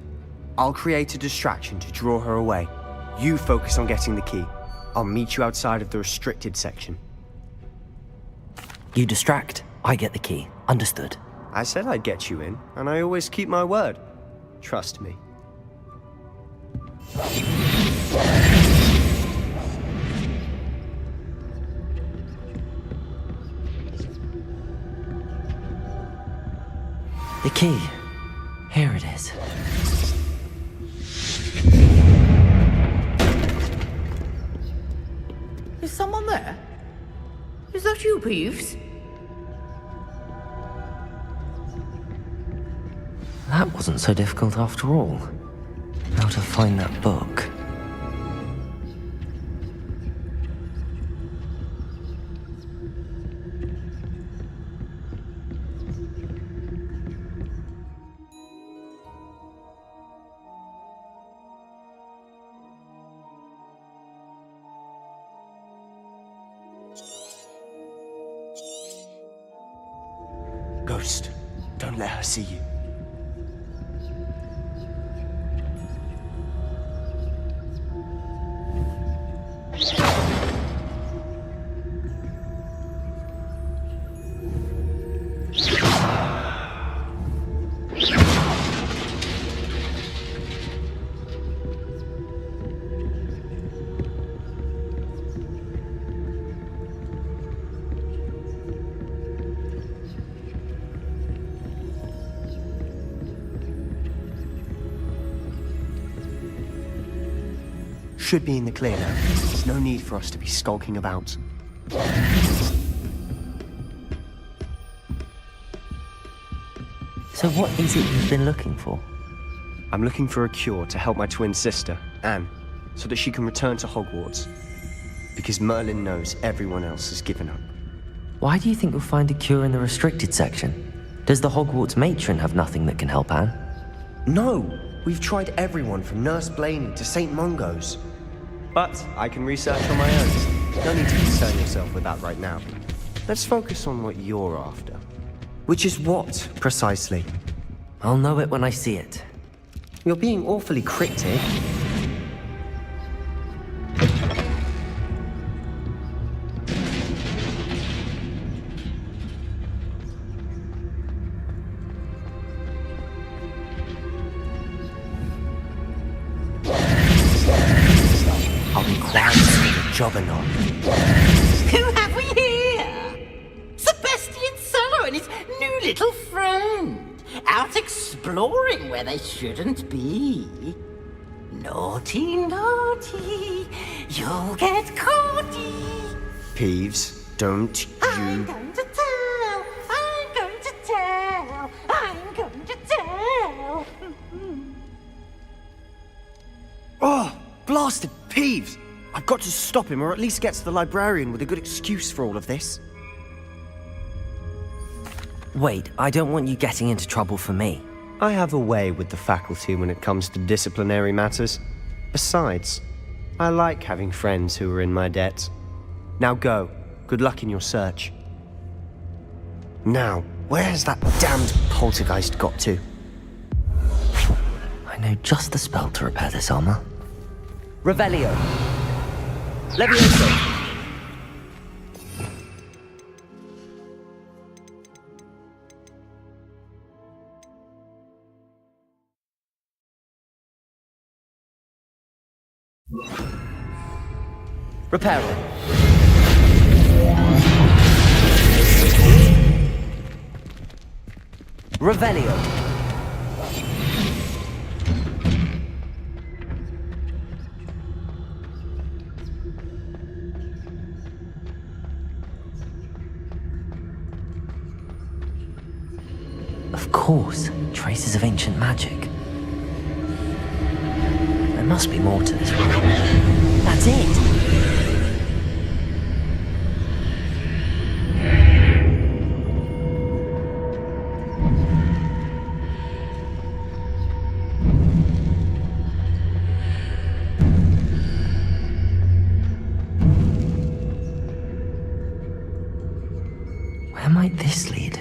I'll create a distraction to draw her away. You focus on getting the key. I'll meet you outside of the restricted section. You distract, I get the key. Understood. I said I'd get you in, and I always keep my word. Trust me. The key. Here it is. Is someone there? Is that you, Peeves? That wasn't so difficult after all. How to find that book. Ghost, don't let her see you. Should be in the clear now. There's no need for us to be skulking about. So what is it you've been looking for? I'm looking for a cure to help my twin sister, Anne, so that she can return to Hogwarts. Because Merlin knows everyone else has given up. Why do you think you'll find a cure in the restricted section? Does the Hogwarts matron have nothing that can help Anne? No! We've tried everyone from Nurse Blaney to St. Mungo's. But I can research on my own. No need to concern yourself with that right now. Let's focus on what you're after. Which is what, precisely? I'll know it when I see it. You're being awfully cryptic. Jobberknock. Who have we here? Sebastian Cello and his new little friend. Out exploring where they shouldn't be. Naughty, naughty. You'll get caughty. Peeves, don't I'm you... going to tell. I'm going to tell. I'm going to tell. Oh, blasted Peeves! I've got to stop him, or at least get to the librarian with a good excuse for all of this. Wait, I don't want you getting into trouble for me. I have a way with the faculty when it comes to disciplinary matters. Besides, I like having friends who are in my debt. Now go. Good luck in your search. Now, where has that damned poltergeist got to? I know just the spell to repair this armor. Revelio. Levioso. Reparo. Revelio. Of course, traces of ancient magic. There must be more to this room. That's it! Where might this lead?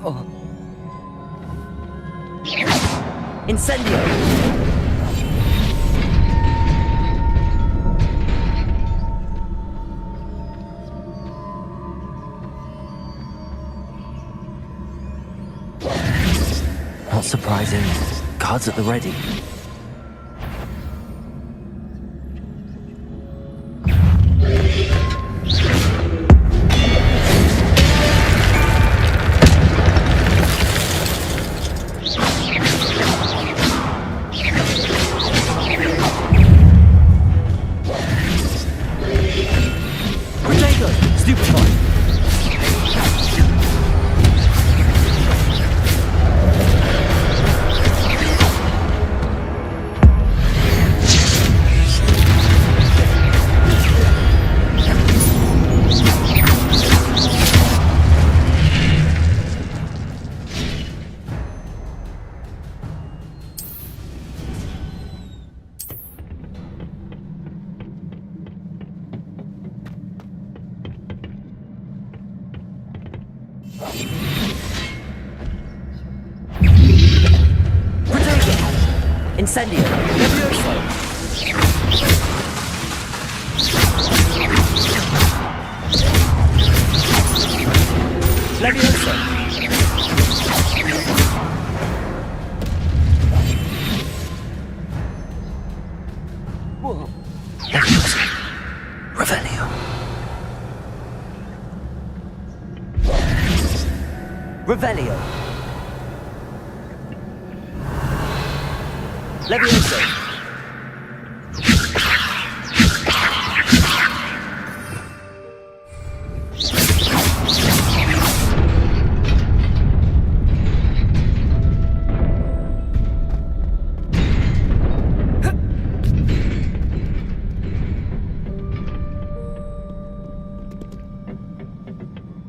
Oh. Incendio! Not surprising. Guards at the ready. Incendio! Levioso! Levioso! Whoa. Levioso! Revelio! Revelio! Levioso!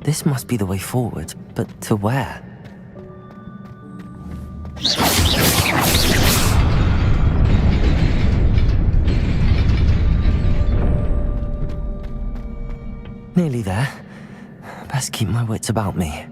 This must be the way forward, but to where? Nearly there. Best keep my wits about me.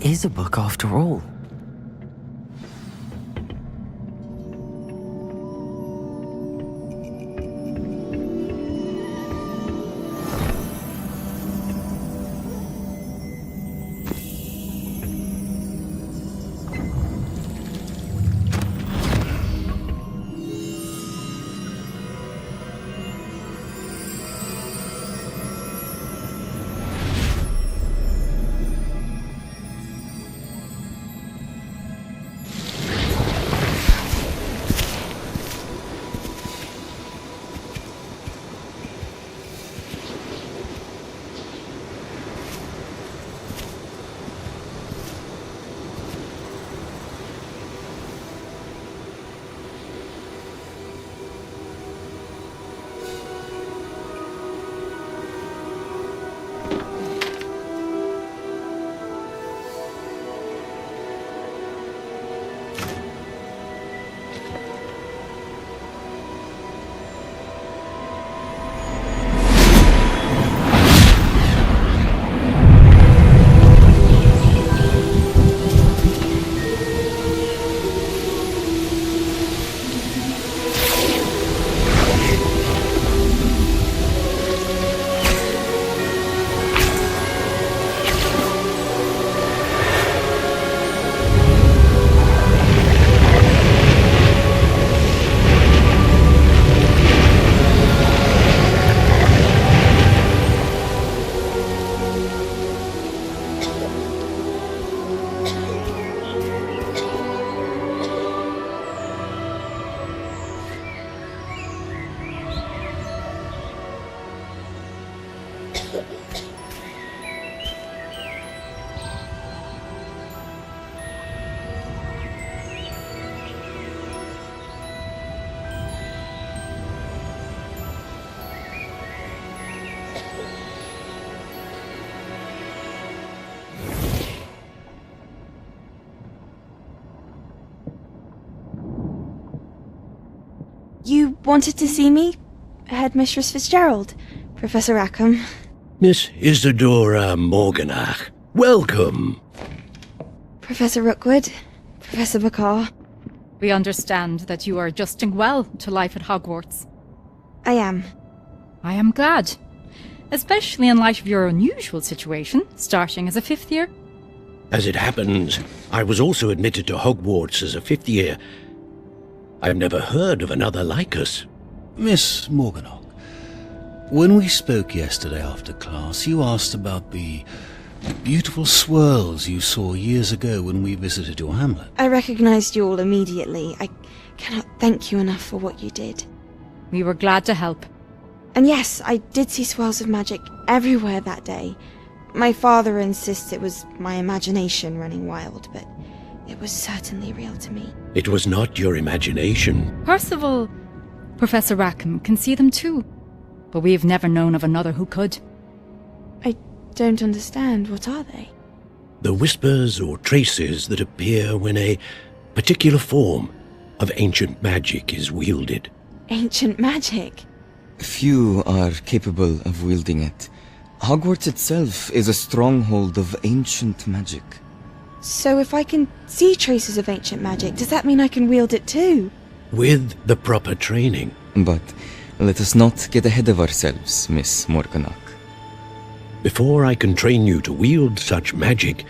Is a book after all. You wanted to see me? Headmistress Fitzgerald, Professor Rackham. Miss Isadora Morganach, welcome. Professor Rookwood, Professor Bakar. We understand that you are adjusting well to life at Hogwarts. I am. I am glad. Especially in light of your unusual situation, starting as a 5th year. As it happens, I was also admitted to Hogwarts as a 5th year. I've never heard of another like us. Miss Morganach, when we spoke yesterday after class, you asked about the beautiful swirls you saw years ago when we visited your hamlet. I recognized you all immediately. I cannot thank you enough for what you did. We were glad to help. And yes, I did see swirls of magic everywhere that day. My father insists it was my imagination running wild, but it was certainly real to me. It was not your imagination. Percival, Professor Rackham can see them too, but we've never known of another who could. I don't understand. What are they? The whispers or traces that appear when a particular form of ancient magic is wielded. Ancient magic? Few are capable of wielding it. Hogwarts itself is a stronghold of ancient magic. So if I can see traces of ancient magic, does that mean I can wield it too? With the proper training. But let us not get ahead of ourselves, Miss Morganach. Before I can train you to wield such magic,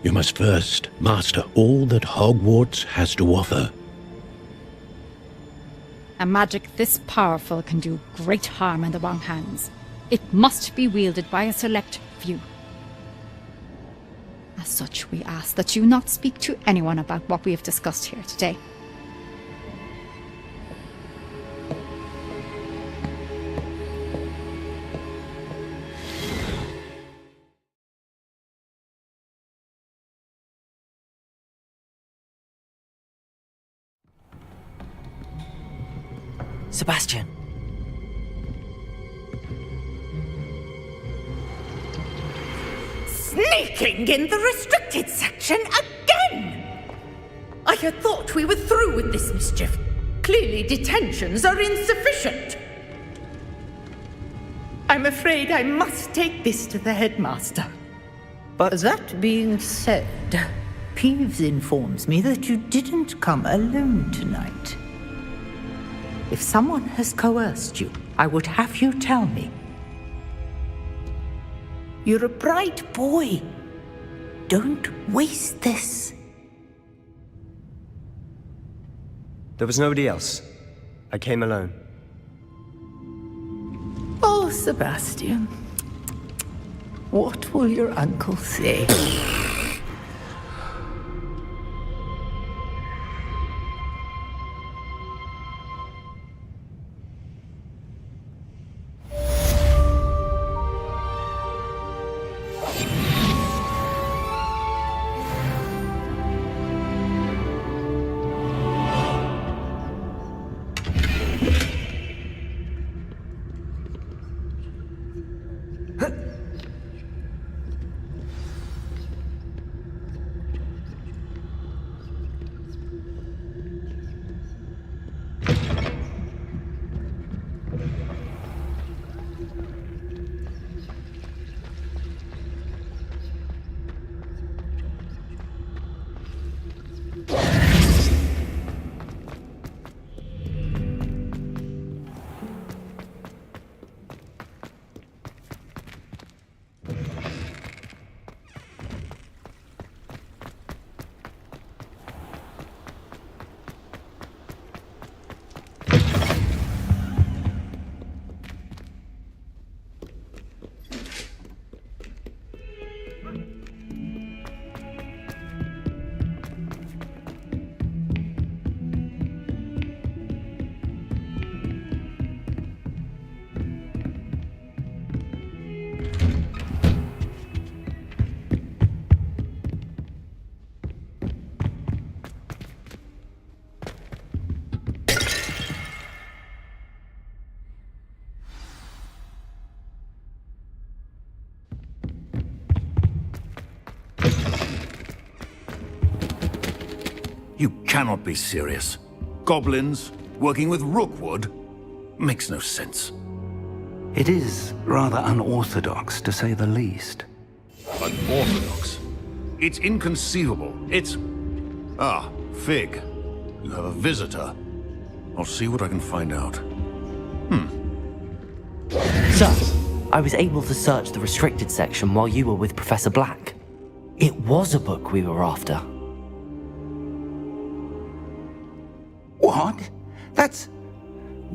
you must first master all that Hogwarts has to offer. A magic this powerful can do great harm in the wrong hands. It must be wielded by a select few. As such, we ask that you not speak to anyone about what we have discussed here today. Sebastian. Sneaking in the restricted section again! I had thought we were through with this mischief. Clearly detentions are insufficient. I'm afraid I must take this to the headmaster. But that being said, Peeves informs me that you didn't come alone tonight. If someone has coerced you, I would have you tell me. You're a bright boy. Don't waste this. There was nobody else. I came alone. Oh, Sebastian. What will your uncle say? You cannot be serious. Goblins, Working with Rookwood? Makes no sense. It is rather unorthodox, to say the least. Unorthodox? It's inconceivable. It's... Ah, Fig. You have a visitor. I'll see what I can find out. Sir, I was able to search the restricted section while you were with Professor Black. It was a book we were after. What? That's...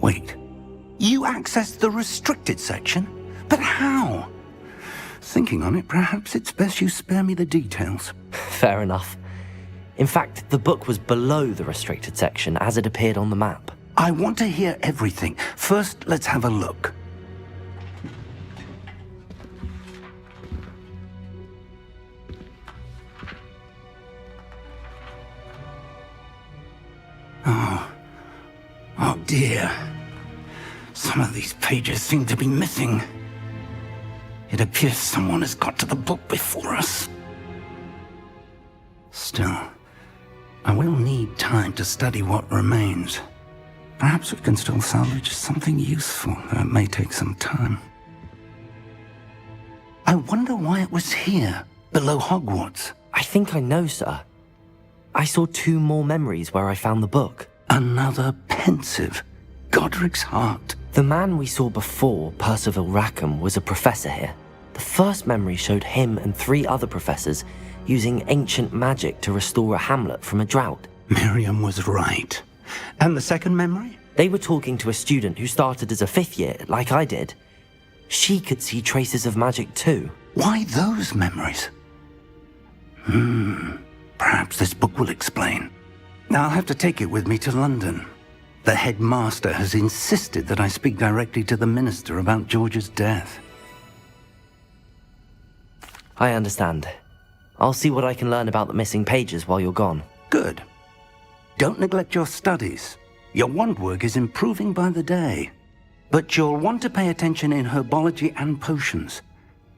Wait. You accessed the restricted section? But how? Thinking on it, perhaps it's best you spare me the details. Fair enough. In fact, the book was below the restricted section as it appeared on the map. I want to hear everything. First, let's have a look. Oh dear. Some of these pages seem to be missing. It appears someone has got to the book before us. Still, I will need time to study what remains. Perhaps we can still salvage something useful, though it may take some time. I wonder why it was here, below Hogwarts. I think I know, sir. I saw 2 more memories where I found the book. Another pensive. Godric's heart. The man we saw before, Percival Rackham, was a professor here. The first memory showed him and 3 other professors using ancient magic to restore a hamlet from a drought. Miriam was right. And the second memory? They were talking to a student who started as a 5th year, like I did. She could see traces of magic too. Why those memories? Perhaps this book will explain. Now I'll have to take it with me to London. The headmaster has insisted that I speak directly to the minister about George's death. I understand. I'll see what I can learn about the missing pages while you're gone. Good. Don't neglect your studies. Your wand work is improving by the day. But you'll want to pay attention in herbology and potions.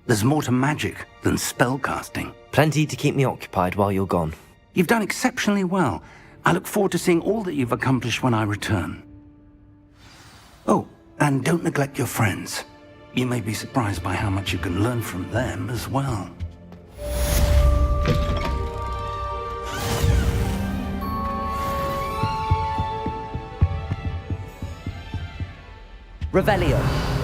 There's more to magic than spellcasting. Plenty to keep me occupied while you're gone. You've done exceptionally well. I look forward to seeing all that you've accomplished when I return. Oh, and don't neglect your friends. You may be surprised by how much you can learn from them as well. Revelio.